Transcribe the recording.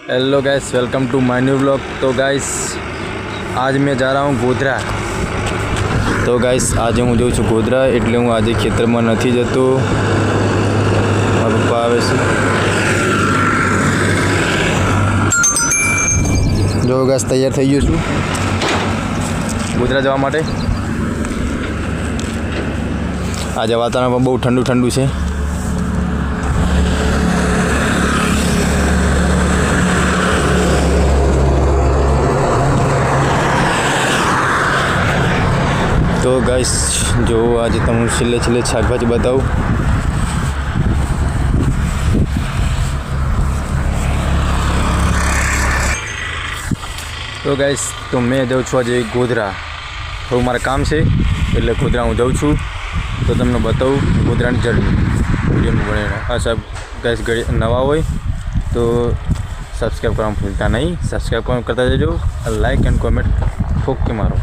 Hello guys, welcome to my new blog. तो guys आज मैं जा रहा हूँ गोधरा। तो गाइस आज हूँ जाऊँ છું ગોધરા, એટલે હું આજે ખેતરમાં નથી જતો। મારા પપ્પા આવે છે। જો ગાઈસ તૈયાર થઈ ગયો છું ગોધરા જવા માટે। આજે વાતાવરણ બહુ ઠંડુ ઠંડુ છે। तो गाइस जो आज तमु छेल्ले छेल्ले शाकभाजी बताऊँ। तो गाइस तो मैं जाऊँ छूँ आज गोधरा। तो मारे काम है એટલે ગોધરા હું જાઉં છું। તો તમને બતાવું ગોધરાની જર્ની વિડીયોમાં બને। આ સાહેબ ગાઈસ નવા હોય તો સબસ્ક્રાઈબ કરવાનું ભૂલતા નહીં। સબસ્ક્રાઈબ કરતા જજો, લાઈક એન્ડ કોમેન્ટ ઠોક કે મારો।